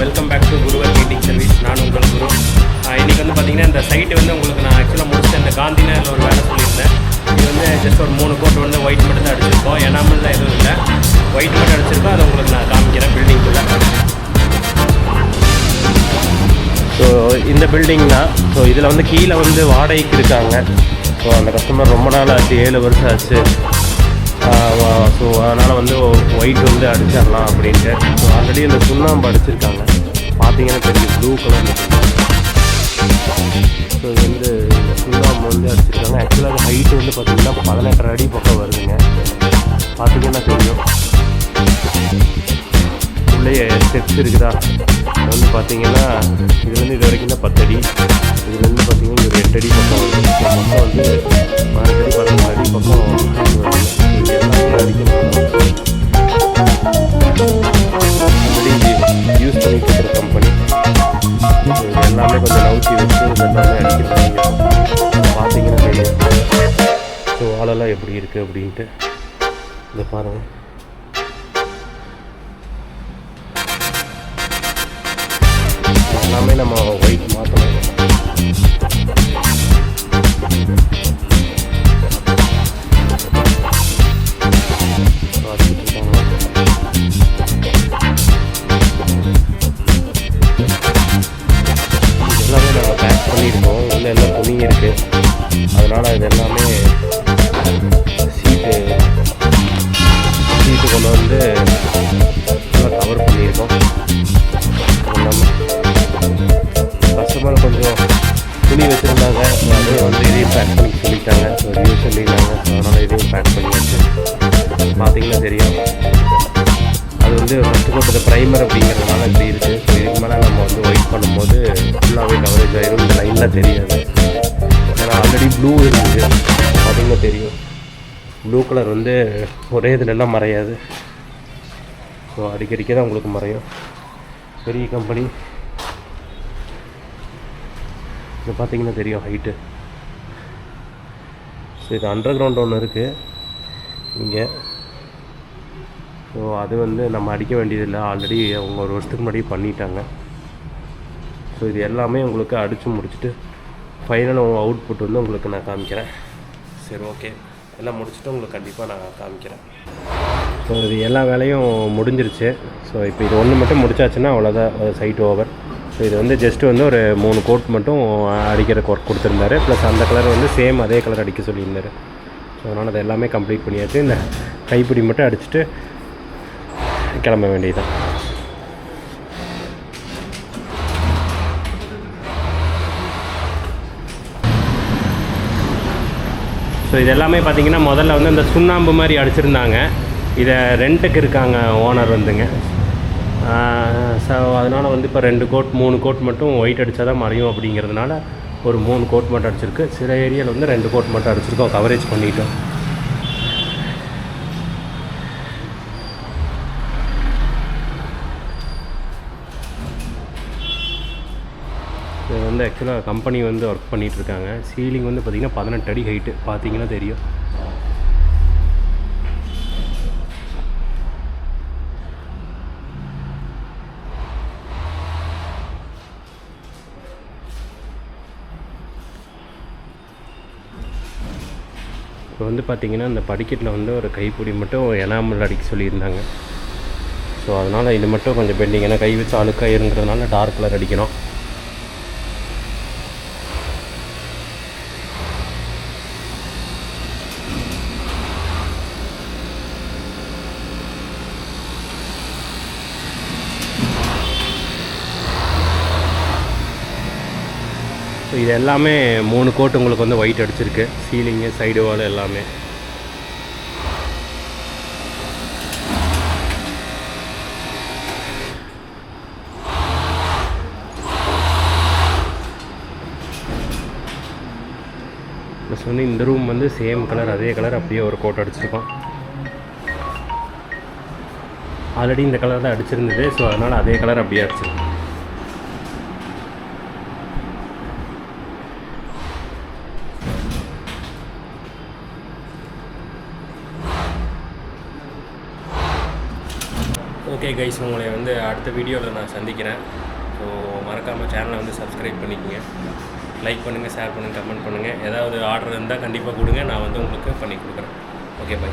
Welcome back to Guruvar painting service. நான் உங்கள் குரு. இன்றைக்கி வந்து பார்த்திங்கன்னா இந்த சைட்டு வந்து உங்களுக்கு நான் ஆக்சுவலாக முடிச்சுட்டு இந்த காந்தி நகரில் ஒரு வேலை சொல்லியிருந்தேன். இது வந்து ஜஸ்ட் ஒரு 3 கோட் வந்து ஒயிட் மட்டும் தான் அடிச்சிருக்கோம். எனாமல் எதுவும் இல்லை, ஒயிட் மட்டும் அடிச்சிருக்கோம். அதை உங்களுக்கு நான் காமிக்கிறேன் பில்டிங்குள்ளே. ஸோ இந்த பில்டிங் தான். ஸோ இதில் வந்து கீழே வந்து வாடகைக்கு இருக்காங்க. ஸோ அந்த கஸ்டமர் ரொம்ப நாள் ஆச்சு, 7 வருஷம் ஆச்சு. ஸோ அதனால் வந்து ஒயிட் வந்து அடிச்சிடலாம் அப்படின்ட்டு. ஸோ ஆல்ரெடி இந்த சுண்ணாம்பு அடிச்சிருக்காங்க, பார்த்தீங்கன்னா தெரியும், ப்ளூ கலர். ஸோ இது வந்து இந்த சுண்ணாம்பு வந்து அடிச்சிருக்காங்க. ஆக்சுவலாக ஹைட்டு வந்து பார்த்திங்கன்னா 18 அடி பக்கம் வருதுங்க, பார்த்தீங்கன்னா தெரியும். உள்ளே ஸ்டெப்ஸ் இருக்குதா, அது வந்து பார்த்திங்கன்னா இதுலேருந்து இது வரைக்கும் தான் 10 அடி. இதுலேருந்து பார்த்திங்கன்னா ஒரு 8 அடி பக்கம் வருது. மொத்தம் வந்து 12 அடி 14 அடி பக்கம் வருது. யூஸ் பண்ணிட்டு இருக்கிற கம்பெனி. எல்லாமே கொஞ்சம் நவுத்தி வச்சு எல்லாமே அடிக்கிறாங்க, பார்த்தீங்கன்னா தெரியும். ஸோ வாழெல்லாம் எப்படி இருக்குது அப்படின்ட்டு இதை பாருங்கள். எல்லாமே நம்ம ஒயிட் மாற்றணும். எல்லாமே நாங்கள் பேக் பண்ணியிருக்கோம். உள்ள எல்லாம் துணி இருக்குது, அதனால் இது எல்லாமே சீட்டு கொண்டு வந்து நல்லா கவர் பண்ணியிருக்கோம். எல்லாமே கஸ்டமர் கொஞ்சம் துணி வச்சுருந்தாங்க, அதே வந்து இதையும் பேக் பண்ணி சொல்லிட்டாங்க. ஸோ ரிவ்யூ சொல்லியிருந்தாங்க, ஸோ அதனால் இதையும் பேக் பண்ணி வச்சு பார்த்தீங்கன்னா தெரியும். அது வந்து ஃபஸ்ட்டு போட்டது ப்ரைமர் அப்படிங்கிறதுனால இப்படி இருக்குது. ஸோ இதுக்கு மேலே நம்ம வந்து ஒயிட் பண்ணும்போது ஃபுல்லாகவே கவரேஜ் ஆகிடும். இந்த லைன்லாம் தெரியாது, ஏன்னா ஆல்ரெடி ப்ளூ இருக்குது, பார்த்தீங்கன்னா தெரியும். ப்ளூ கலர் வந்து ஒரே இதிலெல்லாம் மறையாது. ஸோ அடிக்கடிக்க தான் உங்களுக்கு மறையும். பெரிய கம்பெனி. இது பார்த்தீங்கன்னா தெரியும் ஹைட்டு. ஸோ இது அண்டர் கிரவுண்ட் ஒன்று இருக்குது இங்கே. ஸோ அது வந்து நம்ம அடிக்க வேண்டியதில்லை, ஆல்ரெடி அவங்க 1 வருஷத்துக்கு முன்னாடி பண்ணிட்டாங்க. ஸோ இது எல்லாமே உங்களுக்கு அடித்து முடிச்சுட்டு ஃபைனல் அவுட்புட் வந்து உங்களுக்கு நான் காமிக்கிறேன். சரி, ஓகே, எல்லாம் முடிச்சுட்டு உங்களுக்கு கண்டிப்பாக நான் காமிக்கிறேன். ஸோ இது எல்லா வேலையும் முடிஞ்சிருச்சு. ஸோ இப்போ இது ஒன்று மட்டும் முடிச்சாச்சுன்னா அவ்வளோதான், சைட் ஓவர். ஸோ இது வந்து ஜஸ்ட்டு வந்து ஒரு 3 கோட் மட்டும் அடிக்கிறதுக்கு ஒர்க் கொடுத்துருந்தாரு. ப்ளஸ் அந்த கலர் வந்து சேம் அதே கலர் அடிக்க சொல்லியிருந்தார். ஸோ அதனால் அது எல்லாமே கம்ப்ளீட் பண்ணியாச்சு. இந்த கைப்பிடி மட்டும் அடிச்சுட்டு கிளம்ப வேண்டியதுதான். ஸோ இது எல்லாமே பார்த்திங்கன்னா முதல்ல வந்து இந்த சுண்ணாம்பு மாதிரி அடிச்சிருந்தாங்க. இதை ரெண்ட்டுக்கு இருக்காங்க ஓனர் வந்துங்க. ஸோ அதனால் வந்து இப்போ 2 கோட் 3 கோட் மட்டும் ஒயிட் அடித்தா தான் மறையும் அப்படிங்கிறதுனால ஒரு 3 கோட் மட்டும் அடிச்சிருக்கு. சில ஏரியாவில் வந்து 2 கோட் மட்டும் அடிச்சிருக்கோம், கவரேஜ் பண்ணிட்டோம். இது வந்து ஆக்சுவலாக கம்பெனி வந்து ஒர்க் பண்ணிகிட்ருக்காங்க. சீலிங் வந்து பார்த்திங்கன்னா 18 அடி ஹைட்டு, பார்த்தீங்கன்னா தெரியும். இப்போ வந்து பார்த்திங்கன்னா இந்த படிக்கட்டில் வந்து ஒரு கைப்பிடி மட்டும் எனாமல் அடிக்க சொல்லியிருந்தாங்க. ஸோ அதனால் இது மட்டும் கொஞ்சம் பெண்டிங், ஏன்னா கை வச்சு அழுக்காயிருங்கிறதுனால டார்க் கலர் அடிக்கணும். ஸோ இது எல்லாமே 3 கோட் உங்களுக்கு வந்து ஒயிட் அடிச்சிருக்கு. சீலிங்கு, சைடு வால் எல்லாமே. ப்ளஸ் வந்து இந்த ரூம் வந்து சேம் கலர், அதே கலர் அப்படியே ஒரு கோட் அடிச்சிருக்கோம். ஆல்ரெடி இந்த கலர் தான் அடிச்சிருந்தது. ஸோ அதனால் அதே கலர் அப்படியே அடிச்சிருக்கோம். ஓகே கைஸ், உங்களை வந்து அடுத்த வீடியோவில் நான் சந்திக்கிறேன். ஸோ மறக்காமல் சேனலை வந்து சப்ஸ்கிரைப் பண்ணிக்கோங்க, லைக் பண்ணுங்கள், ஷேர் பண்ணுங்கள், கமெண்ட் பண்ணுங்கள். ஏதாவது ஆர்டர் இருந்தால் கண்டிப்பாக கொடுங்க, நான் வந்து உங்களுக்கு பண்ணி கொடுக்குறேன். Okay, by.